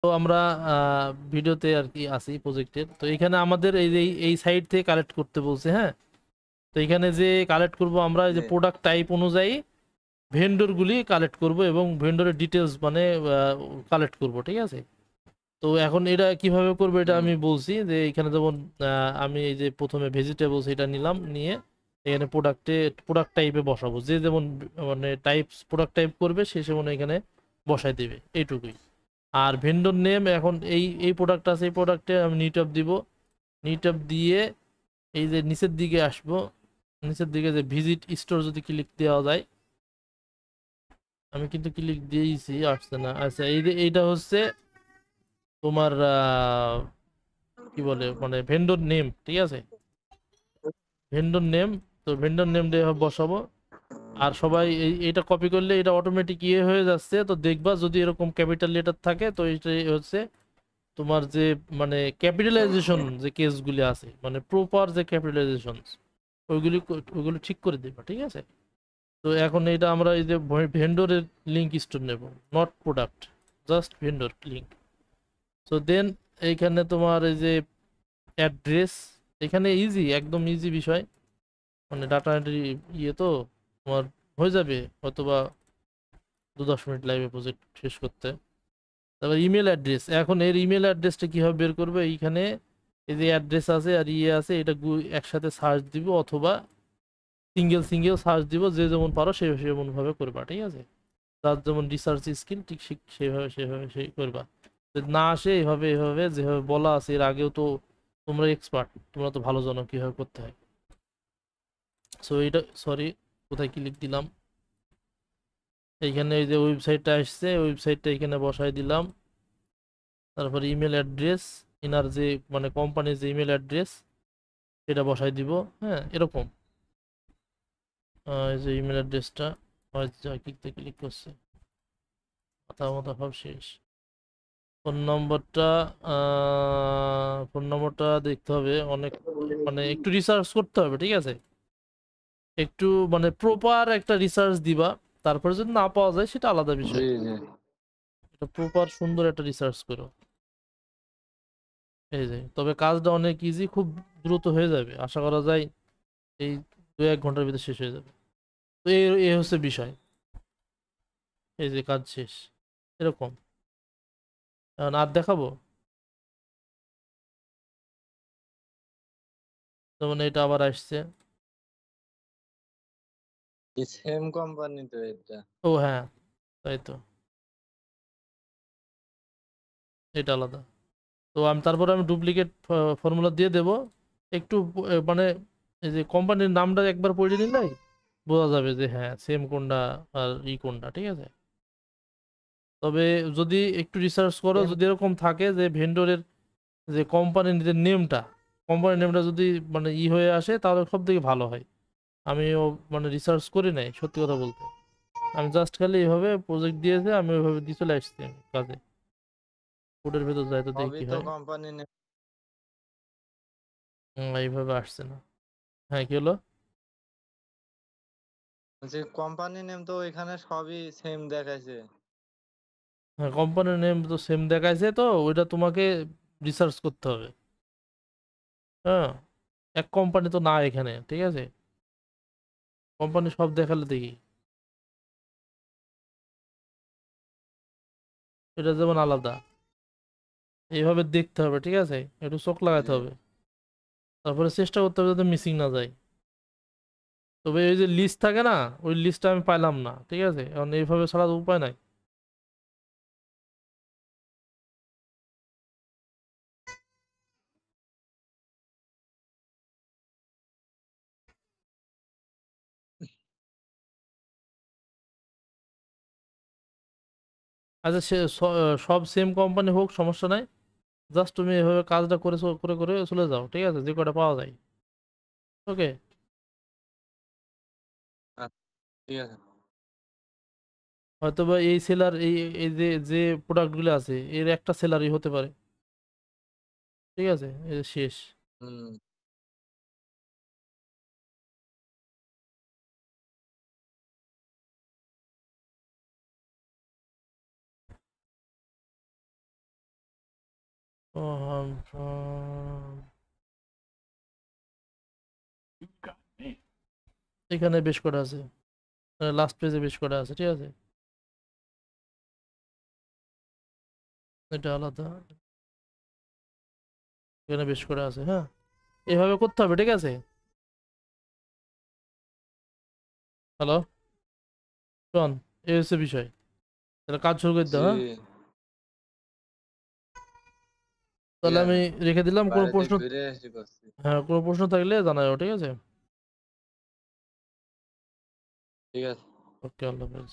তো আমরা ভিডিওতে আর কি আছি প্রজেক্টের, তো এখানে আমাদের এই যে এই সাইড থেকে কালেক্ট করতে বলছে। হ্যাঁ, তো এখানে যে কালেক্ট করব আমরা এই জি। যে প্রোডাক্ট টাইপ অনুযায়ী ভেন্ডর গুলি কালেক্ট করব এবং ভেন্ডরের ডিটেলস মানে কালেক্ট করব, ঠিক আছে? তো এখন এটা কিভাবে করবো এটা হুম। আমি বলছি যে এখানে যেমন আমি এই যে প্রথমে ভেজিটেবলস এটা নিলাম, নিয়ে এখানে প্রোডাক্ট টাইপে বসাবো, যে যেমন মানে টাইপ প্রোডাক্ট টাইপ করবে সে সেমন এখানে বসাই দিবে, এইটুকুই। আর ভেন্ডর নেম এখন এই প্রোডাক্ট আছে, এই প্রোডাক্টে আমি নিট অফ দিব। নিট অফ দিয়ে এই যে নিচের দিকে আসবো, নিচের দিকে যে ভিজিট স্টোর যদি ক্লিক দেওয়া যায়, আমি কিন্তু ক্লিক দিয়েছি, আসছে না। আচ্ছা, এই যে এইটা হচ্ছে তোমার কি বলে মানে ভেন্ডর নেম, ঠিক আছে? ভেন্ডর নেম, তো ভেন্ডর নেম দিয়ে বসাবো। আর সবাই এইটা কপি করলে এটা অটোমেটিক ইয়ে হয়ে যাচ্ছে, তো দেখবা যদি এরকম ক্যাপিটাল লেটার থাকে তো এটা হচ্ছে তোমার যে মানে ক্যাপিটালাইজেশন যে কেসগুলি আছে, মানে প্রপার যে ক্যাপিটালাইজেশন ওইগুলি ঠিক করে দেবা, ঠিক আছে? তো এখন এটা আমরা এই যে ভেন্ডরের লিঙ্ক স্টোর নেব, not product, just vendor link. তো দেন এইখানে তোমার এই যে অ্যাড্রেস, এখানে ইজি, একদম ইজি বিষয়, মানে ডাটা এন্ট্রি ইয়ে তো তোমার হয়ে যাবে হয়তোবা 2-10 মিনিট লাগবে প্রজেক্ট শেষ করতে। তারপর ইমেল অ্যাড্রেস, এখন এর ইমেল অ্যাড্রেসটা কিভাবে বের করবে? এইখানে এই যে অ্যাড্রেস আছে আর ইয়ে আছে, এটা একসাথে সার্চ দিব, অথবা সিঙ্গেল সিঙ্গেল সার্চ দিব, যে যেমন পারো সে সেমন ভাবে করবা, ঠিক আছে? তার যেমন রিসার্চ স্কিল ঠিক সেভাবে সেভাবে সেই করবা। যদি না আসে এইভাবে এইভাবে যেভাবে বলা আছে এর আগেও তো তোমরা এক্সপার্ট, তোমরা তো ভালো জানো কিভাবে করতে হয়। সো এটা সরি, কোথায় ক্লিক দিলাম? এইখানে এই যে ওয়েবসাইটটা আসছে, ওয়েবসাইটটা এখানে বসাই দিলাম। তারপর ইমেল অ্যাড্রেস, ইনার যে মানে কোম্পানির যে ইমেল অ্যাড্রেস সেটা বসাই দিব। হ্যাঁ, এরকম এই যে ইমেল অ্যাড্রেসটা ক্লিকতে ক্লিক করছে, মাথা মাথা সব শেষ। ফোন নম্বরটা, ফোন নম্বরটা দেখতে হবে অনেক, মানে একটু রিসার্চ করতে হবে, ঠিক আছে? একটু মানে প্রপার একটা রিসার্চ দিবা, তারপরে যদি না পাওয়া যায় সেটা আলাদা জি বিষয়। জি। এটা প্রপার সুন্দর একটা রিসার্চ করো। এই যে তবে কাজটা অনেক ইজি, খুব দ্রুত হয়ে যাবে আশা করা যায়, এই 2-1 ঘন্টার ভিতরে শেষ হয়ে যাবে। তো এই হচ্ছে বিষয়, এই যে কাজ শেষ এরকম। এখন আর দেখাবো, যেমন এটা আবার আসছে। সেম কোম্পানি তো এটা। ও হ্যাঁ, তাই তো, এটা আলাদা। তো আমি ডুপ্লিকেট ফর্মুলা দিয়ে দেব। একটু মানে এই যে কোম্পানির নামটা একবার পড়ে নিলে বোঝা যাবে যে হ্যাঁ সেম কোনটা আর কোনটা, ঠিক আছে? তবে যদি একটু রিসার্চ করো, সেম। যদি এরকম থাকে যে ভেন্ডরের যে কোম্পানির নিজের নেমটা, কোম্পানির নেমটা যদি মানে হয়ে আসে তাহলে সব থেকে ভালো হয়। আমিও মানে রিসার্চ করি নাই সত্যি কথা বলতে, আমি জাস্ট খালি এইভাবে প্রজেক্ট দিয়েছে, আমি ওইভাবে দিয়ে চলে আসছি আমি কাজে। কোডের ভেতর যাই তো দেখি সবই কি তো হয়। Company name. এইভাবে আসছে না। হ্যাঁ, কি হলো? বলছি কোম্পানি নেম তো এখানে সবই সেম দেখাইছে। হ্যাঁ, কোম্পানির নেম তো সেম দেখাইছে, তো ওইটা তোমাকে রিসার্চ করতে হবে। হ্যাঁ, এক কোম্পানি তো না এখানে, ঠিক আছে? কোম্পানি সব দেখালে দেখি, এটা যেমন আলাদা, এইভাবে দেখতে হবে, ঠিক আছে? একটু চোখ লাগাতে জি। হবে, তারপরে চেষ্টা করতে হবে যাতে মিসিং না যায়। তবে এই যে লিস্ট থাকে না, ওই লিস্টটা আমি পাইলাম না, ঠিক আছে? এখন এইভাবে ছাড়া তো উপায় নাই। আচ্ছা, সব সেম কোম্পানি হোক সমস্যা নাই, জাস্ট তুমি এভাবে কাজটা করে করে করে চলে যাও, ঠিক আছে? যে কটা পাওয়া যায়। ওকে। আচ্ছা, ঠিক আছে। হয়তোবা এই সেলার এই এই যে যে প্রোডাক্টগুলো আছে এর একটা সেলারই হতে পারে, ঠিক আছে? এই যে শেষ। হুম। এখানে বেশ করা আছে, লাস্ট পেজে বেশ করা আছে, ঠিক আছে, এটা আলাদা, এখানে বেশ করা আছে। হ্যাঁ, এভাবে করতে হবে, ঠিক আছে। হ্যালো, শোন, এই হচ্ছে বিষয়, তাহলে কাজ শুরু করে দাও। জি, হ্যাঁ, ঠিক তাহলে আমি আছে। রেখে দিলাম, কোনো বাড়িতে প্রশ্ন, ঘুরে এসে করছি। হ্যাঁ কোনো প্রশ্ন থাকলে জানাও, ঠিক আছে। ঠিক আছে। ওকে, আল্লাহ হাফেজ।